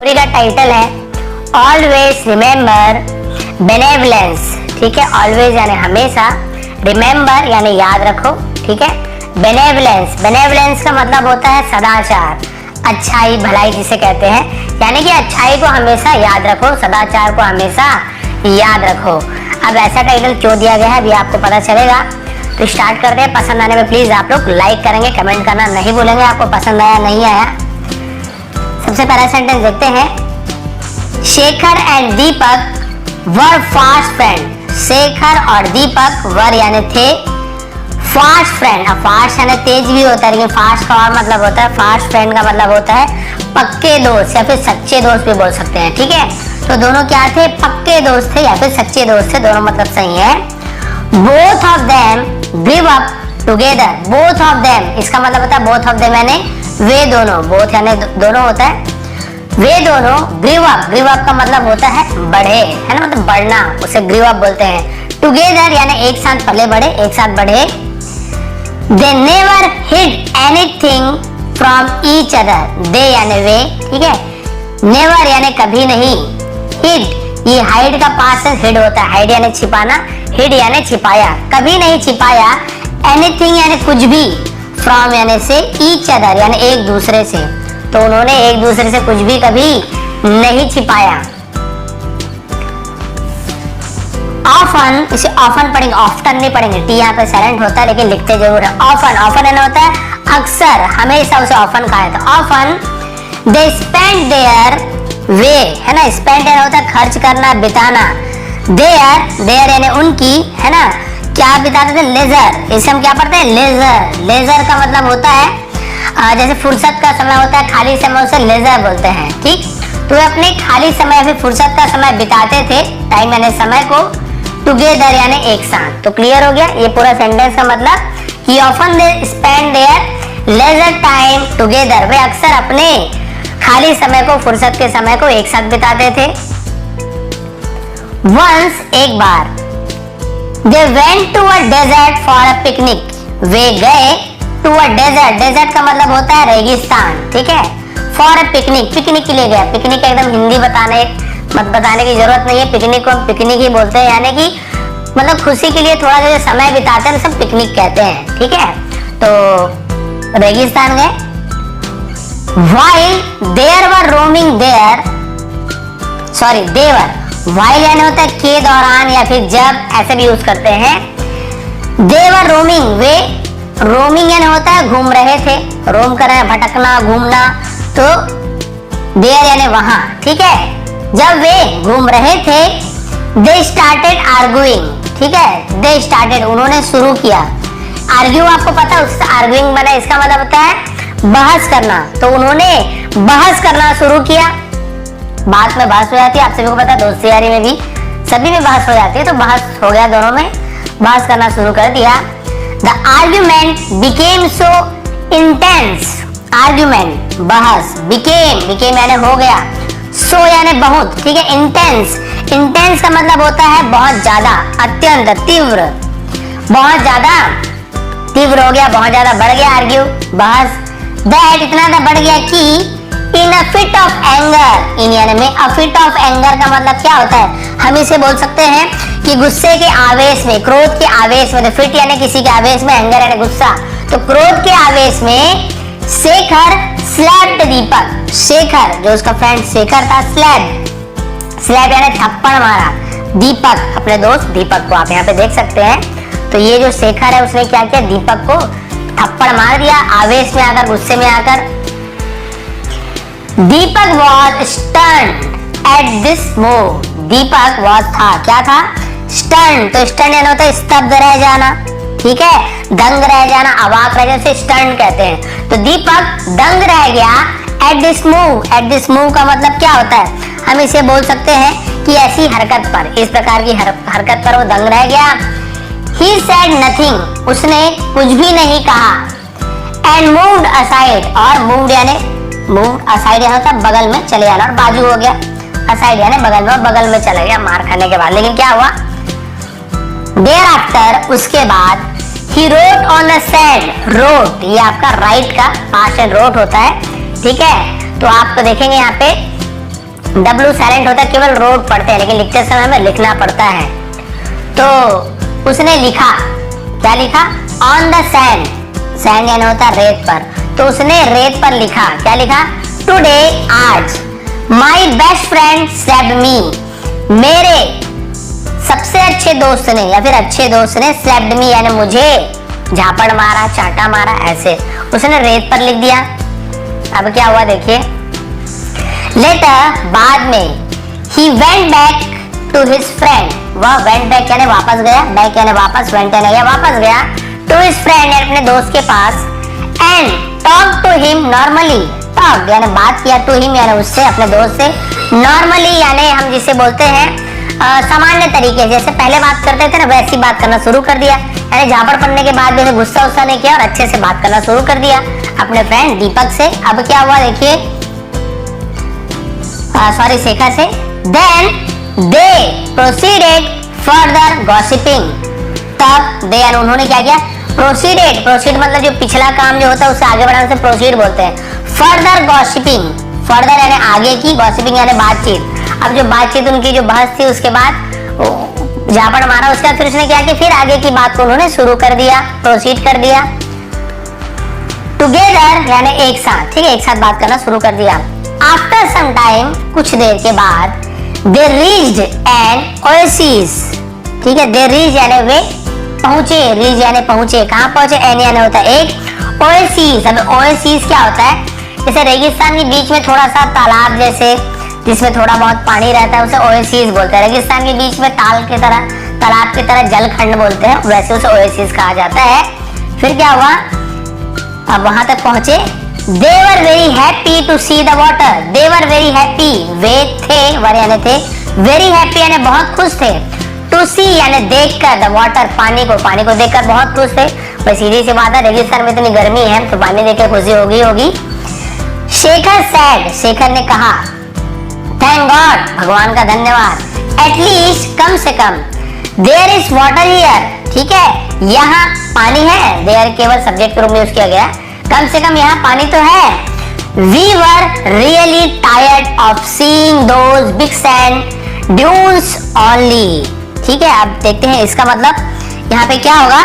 Story का title है always remember बेनेवलेंस। ठीक है, ऑलवेज यानी हमेशा, रिमेम्बर यानी याद रखो। ठीक है, बेनेवलेंस, बेनेवलेंस का मतलब होता है सदाचार, अच्छाई, भलाई जिसे कहते हैं, यानी कि अच्छाई को हमेशा याद रखो, सदाचार को हमेशा याद रखो। अब ऐसा टाइटल क्यों दिया गया है अभी आपको पता चलेगा। तो स्टार्ट करते हैं। पसंद आने में प्लीज आप लोग लाइक करेंगे, कमेंट करना नहीं भूलेंगे आपको पसंद आया नहीं आया। सबसे पहला सेंटेंस देखते हैं। Shekhar and Deepak were fast friend. Shekhar और दीपक वर यानी थे फास्ट फ्रेंड। अब फास्ट यानी तेज भी होता है, लेकिन फास्ट का और मतलब होता है, फास्ट फ्रेंड का मतलब होता है पक्के दोस्त या फिर सच्चे दोस्त भी बोल सकते हैं। ठीक है, तो दोनों क्या थे? पक्के दोस्त थे या फिर सच्चे दोस्त थे, दोनों मतलब सही है। Both of them grew up together. Both of them इसका मतलब होता है बोथ ऑफ देम यानी वे दोनों, बोथ यानी दोनों होता है, वे दोनों ग्रीव अप, ग्रीव अप का मतलब होता है बढ़े, है ना, मतलब बढ़ना, उसे ग्रीव अप बोलते हैं। टुगेदर यानी एक साथ पले बढ़े, एक साथ बढ़े। They never hid anything from each other. They यानी वे, ठीक है, नेवर यानी कभी नहीं, हिड ये हाइड का पास हिड होता है, हाइड यानी छिपाना, हिड यानी छिपाया, कभी नहीं छिपाया। एनीथिंग यानी कुछ भी, फ्रॉम यानी से, ईच अदर यानी एक दूसरे से, तो उन्होंने एक दूसरे से कुछ भी कभी नहीं छिपाया। ऑफन, इसे ऑफन पढ़ेंगे, ऑफ्टन नहीं पढ़ेंगे, टी यहाँ पे साइलेंट होता है लेकिन लिखते जरूर है। ऑफन, ऑफन यानी होता है अक्सर, हमेशा, उसे ऑफन कहा है। तो often they spend their way, है ना, स्पेंड यानी होता है खर्च करना, बिताना। देयर, देयर यानी उनकी, है ना, क्या बिताते थे? लेजर। इसे हम क्या पढ़ते हैं? लेजर। लेजर का मतलब होता है जैसे फुर्सत का समय होता है, खाली समय, उसे लेजर बोलते हैं। ठीक, तो वे अपने खाली समय फिर फुर्सत का समय बिताते थे, टाइम यानी समय को, टुगेदर यानी एक साथ। तो क्लियर हो गया ये पूरा सेंटेंस का मतलब कि often they spend their leisure time together. वे अक्सर अपने खाली समय को, फुर्सत के समय को एक साथ बिताते थे। वंस एक बार, they went to a desert for a picnic. वे गए टू अ डेजर्ट, डेजर्ट का मतलब होता है रेगिस्तान। ठीक है, फॉर अ पिकनिक, पिकनिक के लिए गया। पिकनिक एकदम हिंदी बताने की जरूरत नहीं है, पिकनिक को हम पिकनिक ही बोलते हैं, यानी कि मतलब खुशी के लिए थोड़ा जो समय बिताते हैं सब पिकनिक कहते हैं। ठीक है, तो रेगिस्तान गए। while there were roaming there, sorry they were, while यानी होता है के दौरान या फिर जब, ऐसे भी यूज करते हैं। they were roaming, way roaming यानी होता है घूम रहे थे, रोम कर रहे हैं, भटकना, घूमना, तो देयर यानी वहां। ठीक है, जब वे घूम रहे थे, दे स्टार्टेड आर्गुइंग। ठीक है, दे स्टार्टेड उन्होंने शुरू किया। आर्ग्यू आपको पता है, उससे आर्गुइंग बना, इसका मतलब होता है बहस करना, तो उन्होंने बहस करना शुरू किया। बात में बहस हो जाती है, आप सभी को पता है, दोस्ती यारी में भी सभी में बहस हो जाती है, तो बहस हो गया, दोनों में बहस करना शुरू कर दिया। The argument became so intense, argument बहस, became यानी हो गया, so यानी बहुत, ठीक है, intense, intense का मतलब होता है बहुत ज्यादा, अत्यंत, तीव्र, बहुत ज्यादा तीव्र हो गया, बहुत ज्यादा बढ़ गया आर्ग्यू, बहस। that इतना ज्यादा बढ़ गया कि in a fit of anger, in यानी में, a fit of anger का मतलब क्या होता है? हम इसे बोल सकते हैं कि गुस्से के आवेश में, क्रोध के आवेश में, तो फिट यानी किसी के आवेश में, एंगर यानी गुस्सा, तो क्रोध के आवेश में शेखर स्लैप्ड दीपक। शेखर जो उसका फ्रेंड शेखर था, स्लैप यानी थप्पड़ मारा दीपक, अपने दोस्त दीपक को, आप यहाँ पे देख सकते हैं। तो ये जो शेखर है उसने क्या किया? दीपक को थप्पड़ मार दिया आवेश में आकर, गुस्से में आकर। Deepak was stern at this move. Deepak was था, क्या था? स्टर्न, तो स्टर्न यानी होता है स्तब्ध रह जाना, ठीक है, दंग रह जाना, अवाक रह जाना, उसे स्टर्न कहते हैं। तो दीपक दंग रह गया eight this move. Eight this move का मतलब क्या होता है? हम इसे बोल सकते हैं कि ऐसी हरकत पर, इस प्रकार की हरकत पर वो दंग रह गया। He said nothing, उसने कुछ भी नहीं कहा। And moved aside, और moved यानी moved aside यानी होता है बगल में चले जाना, और बाजू हो गया, aside यानी बगल में, और बगल में चला गया मार खाने के बाद। लेकिन क्या हुआ? Thereafter, उसके बाद he wrote on the sand, wrote ये आपका राइट का पास्ट एंड wrote होता है, ठीक है, तो आपको देखेंगे यहाँ पे W साइलेंट होता है, केवल रोड पढ़ते हैं, लेकिन लिखते समय हमें लिखना पड़ता है। तो उसने लिखा, क्या लिखा? ऑन द सैंड, सैंड यानी होता है रेत पर, तो उसने रेत पर लिखा, क्या लिखा? टुडे, आज, माई बेस्ट फ्रेंड स्लैप्ड मी, मेरे सबसे अच्छे दोस्त ने या फिर अच्छे दोस्त ने स्लैप्ड मी यानी मुझे झापड़ मारा, चाटा मारा, ऐसे उसने रेत पर लिख दिया। अब क्या हुआ देखिए, लेटर, बाद में, he went back to his friend, वह went back यानी वापस गया, back यानी वापस, went यानी गया, वापस गया, to his friend यानी अपने दोस्त के पास, and talk to him normally, talk यानी बात किया, to him यानी उससे, अपने दोस्त से, normally यानी हम जिसे बोलते हैं सामान्य तरीके, जैसे पहले बात करते थे ना वैसी बात करना शुरू कर दिया, यानी झापड़ पड़ने के बाद भी गुस्सा उस्सा नहीं किया और अच्छे से बात करना शुरू कर दिया अपने फ्रेंड दीपक से। अब क्या हुआ देखिए, सॉरी शेखर से, then they proceeded further gossiping, तब दे यानी उन्होंने क्या किया? प्रोसीडेड, प्रोसीड मतलब जो पिछला काम जो होता है उससे आगे बढ़ाने से प्रोसीड बोलते हैं। फर्दर गॉसिपिंग, फर्दर यानी आगे की, गॉसिपिंग यानी बातचीत। अब जो बातचीत उनकी जो बहस थी उसके बाद झापड़ मारा, उसके बाद फिर उसने क्या किया? फिर आगे की बात को उन्होंने शुरू कर दिया, प्रोसीड कर दिया। टुगेदर यानी एक साथ, ठीक है, एक साथ बात करना शुरू कर दिया। आफ्टर सम टाइम, कुछ देर के बाद, दे रीच्ड एन ओएसिस, ठीक है, दे रीच यानी वे पहुंचे, रीच यानी पहुंचे, कहां पहुंचे? एन यानी होता है एक, ओएसिस। अब ओएसिस क्या होता है? जैसे रेगिस्तान के बीच में थोड़ा सा तालाब जैसे जिसमें थोड़ा बहुत पानी रहता है उसे ओएसिस बोलते हैं। रेगिस्तान के बीच में ताल की तरह, तालाब की तरह जलखंड बोलते हैं, वैसे उसे ओएसिस कहा जाता है। फिर क्या हुआ? अब वहां तक पहुंचे, they were very happy to see the water, they were very happy, वे थे, वर यानी थे, very happy यानी बहुत खुश थे, to see यानी देखकर, the water पानी को देखकर बहुत खुश थे। भाई सीधी सी बात है, रेगिस्तान में इतनी गर्मी है तो पानी देखकर खुशी होगी। शेखर said, शेखर ने कहा, थैंक गॉड, भगवान का धन्यवाद, एटलीस्ट कम से कम, देयर इज वाटर हियर, ठीक है, यहाँ पानी है, देयर केवल सब्जेक्ट के रूप में यूज किया गया, कम से कम यहाँ पानी तो है। We were really tired of seeing those big sand dunes only, ठीक है। अब देखते हैं इसका मतलब यहाँ पे क्या होगा।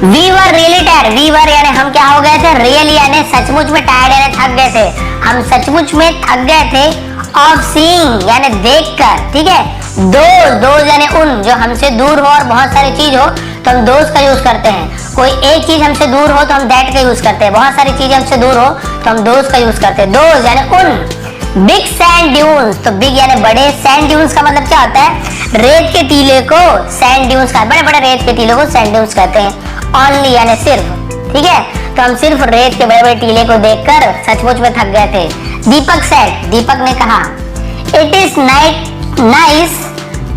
We were really tired, we were यानी हम क्या हो गए थे? रियली यानी सचमुच में, टायर्ड यानी थक गए थे, हम सचमुच में थक गए थे। ऑफ सीइंग यानी देखकर, ठीक है। दोज यानी उन, जो हमसे दूर हो और बहुत सारी चीज हो तो हम दोज का यूज करते हैं। कोई एक चीज हमसे दूर हो तो हम दैट का यूज करते हैं, बहुत सारी चीजें हमसे दूर हो तो हम दोज का यूज करते हैं। दोज यानी उन। बिग सैंड ड्यून्स, तो बिग यानी बड़े, सैंड ड्यून्स का मतलब क्या होता है? रेत के टीले को सैंड ड्यून्स का, बड़े बड़े रेत के टीले को सैंड ड्यून्स कहते हैं। ओनली यानी सिर्फ, ठीक है, तो हम सिर्फ रेत के बड़े बड़े टीले को देखकर सचमुच में थक गए थे। दीपक सेड, दीपक ने कहा, it is nice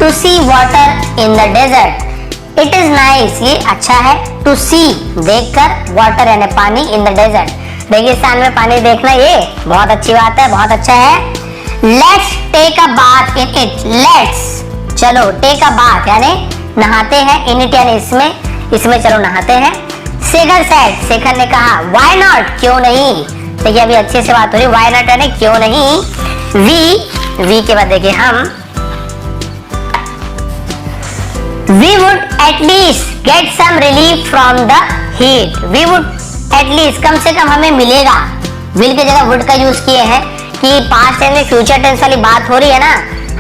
to see water in the desert. It is nice, ये अच्छा है, टू सी देखकर, वाटर यानी पानी, इन द डेजर्ट रेगिस्तान में पानी देखना, ये बहुत अच्छी बात है, बहुत अच्छा है। Let's take a bath in it, let's चलो, टेक अ बाथ यानी नहाते हैं, इन इट यानी इसमें चलो नहाते हैं। शेखर सेड, शेखर ने कहा, व्हाई नॉट, क्यों नहीं। देखिए अभी अच्छे से बात हो रही, व्हाई नॉट यानी क्यों नहीं। वी के बाद देखिए हम, we would at least get some relief from the heat. We would at least, कम से कम हमें मिलेगा, विल की जगह वुड का यूज किए हैं कि पास्ट टेंस में फ्यूचर टेंस वाली बात हो रही है ना,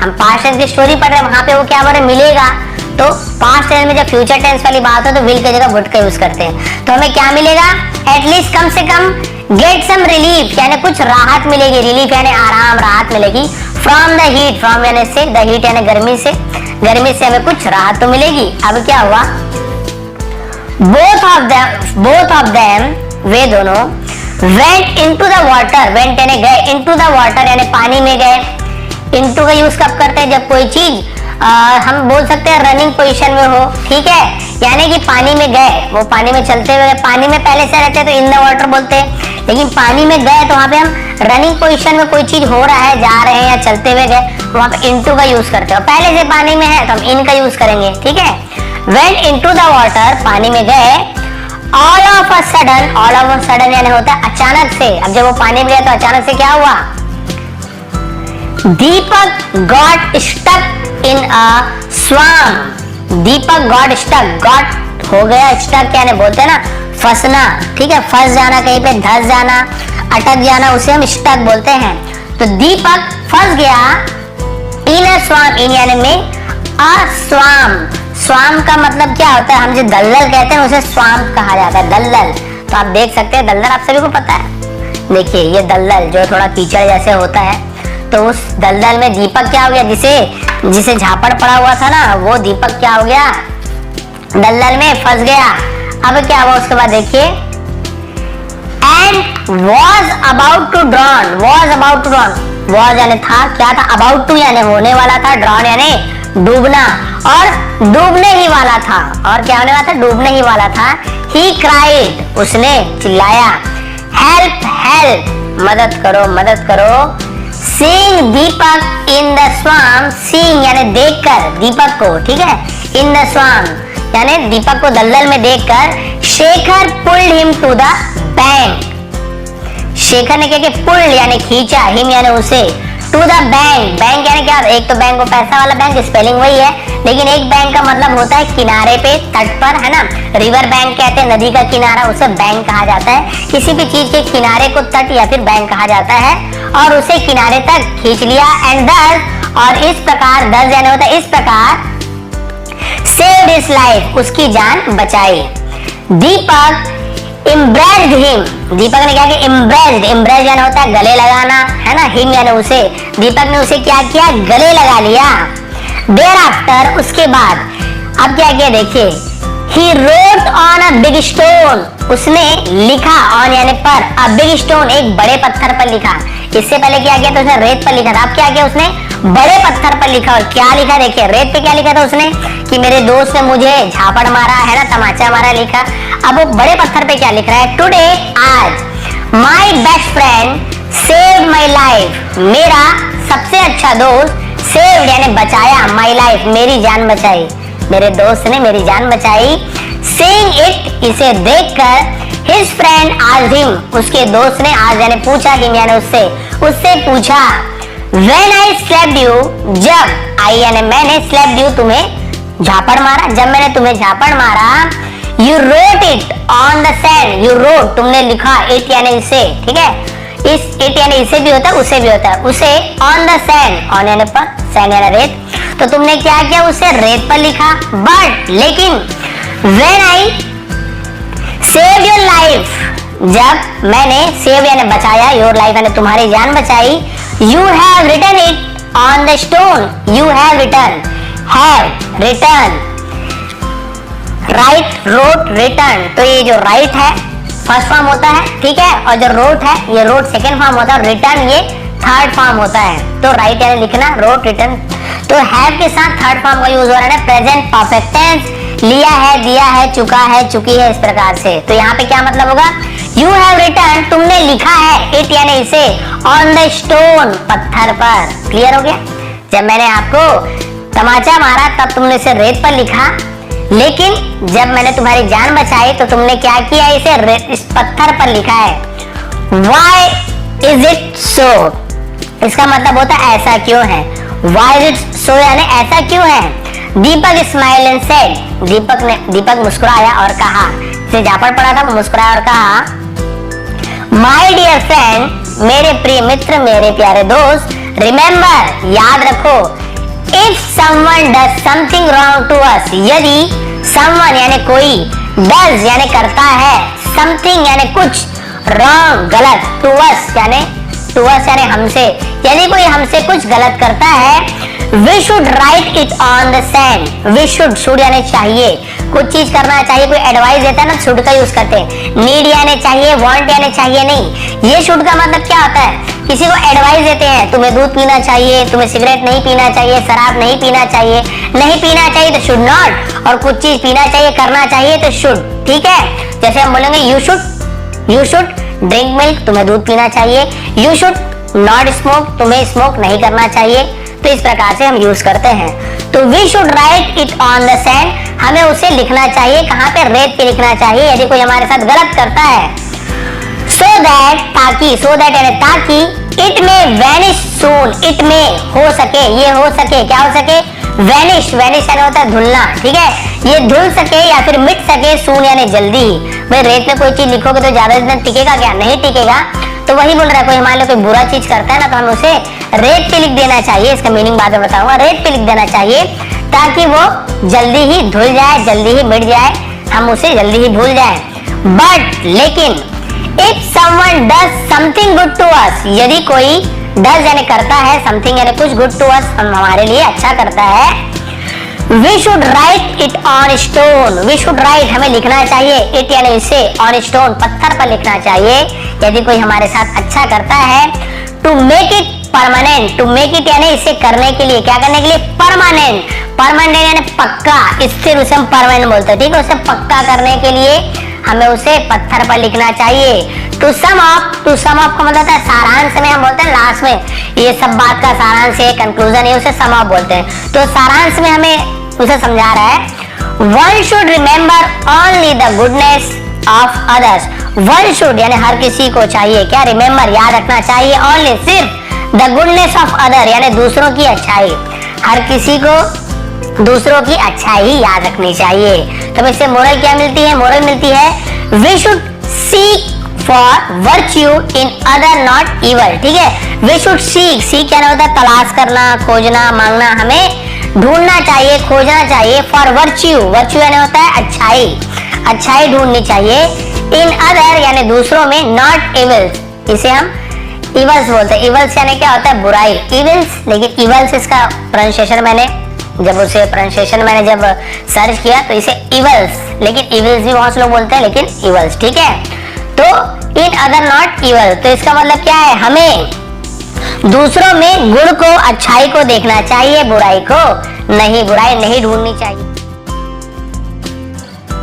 हम पास्ट टेंस की स्टोरी पढ़ रहे हैं, वहां पे वो क्या बोल रहे, मिलेगा। तो पास्ट टेंस में जब फ्यूचर टेंस वाली बात हो तो विल की जगह वुड का यूज करते हैं। तो हमें क्या मिलेगा? एटलीस्ट कम से कम, गेट सम रिलीफ यानी कुछ राहत मिलेगी, रिलीफ यानी आराम, राहत मिलेगी। फ्रॉम द हीट, फ्रॉम यानी से, द हीट यानी गर्मी से, गर्मी से हमें कुछ राहत तो मिलेगी। अब क्या हुआ? बोथ ऑफ देम, वे दोनों, went into the water, went यानी गए, इनटू द वाटर यानी पानी में गए। इनटू का यूज कब करते हैं? जब कोई चीज हम बोल सकते हैं रनिंग पोजीशन में हो, ठीक है, यानी कि पानी में गए, वो पानी में चलते हुए, पानी में पहले से रहते हैं तो इन द वाटर बोलते हैं, लेकिन पानी में गए तो वहां पे हम रनिंग पोजीशन में कोई चीज हो रहा है, जा रहे हैं या चलते हुए गए, वहां पे इनटू का यूज करते हो। पहले से पानी में है तो हम इन का यूज करेंगे, ठीक है। वेंट इनटू द वाटर, पानी में गए। All of a sudden, all of a sudden यानी होता है अचानक से। अब जब वो पानी में गया तो अचानक से क्या हुआ? दीपक गॉट स्टक इन अ स्वाम। दीपक गॉट स्टक, गॉट हो गया, स्टक यानी बोलते हैं ना फंसना, ठीक है, फंस जाना, कहीं पे धस जाना, अटक जाना, उसे हम स्टक बोलते हैं। तो दीपक फंस गया इन अ स्वाम, इन यानी में अ स्वाम। स्वाम का मतलब क्या होता है, हम जो दलदल कहते हैं उसे स्वाम कहा जाता है, दलदल। तो आप देख सकते हैं दलदल आप सभी को पता है। देखिए ये दलदल जो थोड़ा कीचड़ जैसे होता है, तो उस दलदल में दीपक क्या हो गया, जिसे झापड़ पड़ा हुआ था ना, वो दीपक क्या हो गया, दलदल में फंस गया। अब क्या हुआ उसके बाद देखिए, and was about to drown, was about to drown, was यानी था, क्या था, अबाउट टू यानी होने वाला था, ड्रॉन यानी डूबना, और डूबने ही वाला था, और क्या होने वाला था, डूबने ही वाला था। ही क्राइड, उसने चिल्लाया, हेल्प हेल्प, मदद करो मदद करो। Seeing Deepak in the swamp, seeing यानी देखकर दीपक को, ठीक है, इन द स्वाम यानी दीपक को दलदल में देखकर, Shekhar pulled him to the bank. शेखर ने क्या किया, पुल्ड यानी खींचा, हिम यानी उसे, टू द बैंक, बैंक यानी क्या, एक तो बैंक को पैसा वाला बैंक, स्पेलिंग वही है, लेकिन एक बैंक का मतलब होता है किनारे पे, तट पर, है ना, रिवर बैंक कहते हैं, नदी का किनारा, उसे बैंक कहा जाता है। किसी भी चीज के किनारे को तट या फिर बैंक कहा जाता है, और उसे किनारे तक खींच लिया, एंड दस, और इस प्रकार, दस यानी होता है इस प्रकार, सेव्ड हिज लाइफ, उसकी जान बचाई। दीपक इम्ब्रेस्ड हिम, दीपक ने क्या किया, इम्ब्रेस्ड, इम्ब्रेस्ड यानी होता है गले लगाना, है ना, हिम यानी उसे, दीपक ने उसे क्या किया, गले लगा लिया। देयर आफ्टर, उसके बाद, अब क्या किया देखिए, he wrote on a big stone, उसने लिखा, ऑन यानी पर, अ बिग स्टोन, एक बड़े पत्थर पर लिखा। इससे पहले क्या किया था, उसने रेत पर लिखा था, अब क्या किया उसने, बड़े पत्थर पर लिखा। और क्या लिखा देखिए, रेत पे क्या लिखा था उसने, कि मेरे दोस्त ने मुझे झापड़ मारा, है ना, तमाचा मारा लिखा। अब वो बड़े पत्थर पे क्या लिख रहा है, टुडे, आज, my best friend saved my life, मेरा सबसे अच्छा दोस्त, सेव्ड यानी बचाया, माय लाइफ, मेरी जान बचाई, मेरे दोस्त ने मेरी जान बचाई। सेइंग इट, इसे देखकर, हिज फ्रेंड आस्क्ड हिम, उसके दोस्त ने, आज यानी पूछा, हिम यानी उससे पूछा, व्हेन आई स्लैप्ड यू, जब, आई यानी मैंने, स्लैप्ड यू तुम्हें झापड़ मारा, जब मैंने तुम्हें झापड़ मारा, you wrote it on the sand, you wrote, तुमने लिखा, इट यानी इसे, ठीक है, इस इट यानी इसे भी होता है, उसे भी होता है, उसे ऑन द सैंड, ऑन यानी पर, सैंड यानी रेत, तो तुमने क्या किया, उसे रेत पर लिखा। बट लेकिन, when I save your life, जब मैंने, सेव यानी बचाया, योर लाइफ यानी तुम्हारी जान बचाई, you have written it on the stone, you have written, have written, right, wrote, written, तो ये जो राइट है फर्स्ट फॉर्म होता है, ठीक है, और जो रोट है, ये रोट सेकंड फॉर्म होता है, और रिटर्न ये थर्ड फॉर्म होता है। तो राइट यानी लिखना, रोट, रिटर्न, तो हैव के साथ थर्ड फॉर्म का यूज हो रहा है, प्रेजेंट परफेक्ट टेंस, लिया है, दिया है, चुका है, चुकी है, इस प्रकार से। तो यहाँ पे क्या मतलब होगा, यू हैव रिटर्न, तुमने लिखा है, इट यानी इसे, ऑन द स्टोन, पत्थर पर। क्लियर हो गया, जब मैंने आपको तमाचा मारा तब तुमने इसे रेत पर लिखा, लेकिन जब मैंने तुम्हारी जान बचाई तो तुमने क्या किया, इसे इस पत्थर पर लिखा है। Why is it so? इसका मतलब होता है ऐसा क्यों है। Why is it so यानी ऐसा क्यों है। दीपक स्माइल एंड सेड, दीपक मुस्कुराया और कहा, इसे झापड़ पड़ा था, मुस्कुराया और कहा, माय डियर फ्रेंड, मेरे प्रिय मित्र, मेरे प्यारे दोस्त, रिमेंबर, याद रखो, if someone does something wrong to us, यदि समवन यानी कोई, डज यानी करता है, समथिंग यानी कुछ, रॉन्ग गलत, टू अस यानी हमसे, यदि कोई हमसे कुछ गलत करता है, we should write it on the sand, we should यानी चाहिए, कुछ चीज करना चाहिए, कोई एडवाइस देता है ना, शुड का यूज करते हैं, नीड यानी चाहिए, वांट यानी चाहिए नहीं। ये शुड का मतलब क्या होता है, किसी को एडवाइस देते हैं, तुम्हें दूध पीना चाहिए, तुम्हें सिगरेट नहीं पीना चाहिए, शराब नहीं पीना चाहिए, नहीं पीना चाहिए तो शुड नॉट, और कुछ चीज पीना चाहिए, करना चाहिए तो शुड, ठीक है। जैसे हम बोलेंगे यू शुड ड्रिंक मिल्क, तुम्हें दूध पीना चाहिए, यू शुड नॉट स्मोक, तुम्हें स्मोक नहीं करना चाहिए, तो इस प्रकार से हम यूज करते हैं। तो we should write it on the sand, हमें उसे लिखना चाहिए, कहाँ पे, रेत पे लिखना चाहिए, यदि कोई हमारे साथ गलत करता है। सो दैट, ताकि, सो दैट यानी ताकि, इट में वैनिश सून, इट में हो सके, ये हो सके, क्या हो सके, वैनिश, वैनिश यानी होता है धुलना, ठीक है, ये धुल सके या फिर मिट सके सून यानी जल्दी ही। भाई रेत में कोई चीज लिखोगे तो ज्यादा दिन टिकेगा क्या, नहीं टिकेगा। तो वही बोल रहा है, कोई हमारे लिए कोई बुरा चीज करता है ना तो हमें उसे रेत पे लिख देना चाहिए, इसका मीनिंग बाद में बताऊंगा, रेत पे लिख देना चाहिए ताकि वो जल्दी ही धुल जाए, जल्दी ही मिट जाए, हम उसे जल्दी ही भूल जाए। बट लेकिन if someone does something good to us, यदि कोई डज यानी करता है, समथिंग यानी कुछ, गुड टू अस हमारे लिए अच्छा करता है, we should write it on stone, we should write हमें लिखना चाहिए, इट यानी इसे, ऑन स्टोन पत्थर पर लिखना चाहिए यदि कोई हमारे साथ अच्छा करता है। To make it permanent, to make it यानी इसे करने के लिए, क्या करने के लिए, परमानेंट, परमानेंट यानी पक्का, स्थिर, उसे हम परमानेंट बोलते हैं, ठीक है, उसे पक्का करने के लिए हमें उसे पत्थर पर लिखना चाहिए। To sum up, to sum up का मतलब है सारांश में, हम बोलते हैं लास्ट में, ये सब बात का सारांश है, कंक्लूजन है, उसे सम अप बोलते हैं। तो सारांश में हमें उसे समझा रहा है, one should remember only the goodness of others, one should यानी हर किसी को चाहिए, क्या, रिमेम्बर याद रखना चाहिए, ओनली सिर्फ, द गुडनेस ऑफ अदर यानी दूसरों की अच्छाई, हर किसी को दूसरों की अच्छाई ही याद रखनी चाहिए। तो इससे मोरल क्या मिलती है, मोरल मिलती है we should seek for virtue in other not evil, ठीक है, वी शुड सीक, सीक क्या होता है, तलाश करना, खोजना, मांगना, हमें ढूंढना चाहिए, खोजना चाहिए, फॉर वर्च्यू, वर्च्यू यानी होता है अच्छाई, अच्छाई ढूंढनी चाहिए, इन अदर यानी दूसरों में, नॉट इवल्स, इसे हम इवल्स बोलते हैं, इवल्स यानी क्या होता है, बुराई, इवल्स, लेकिन इवल्स इसका प्रोनाउंसिएशन मैंने जब सर्च किया तो इसे इवल्स, लेकिन इवल्स भी बहुत से लोग बोलते हैं, लेकिन इवल्स, ठीक है। तो इन अदर नॉट इवल, तो इसका मतलब क्या है, हमें दूसरों में गुण को, अच्छाई को देखना चाहिए, बुराई को नहीं, बुराई नहीं ढूंढनी चाहिए।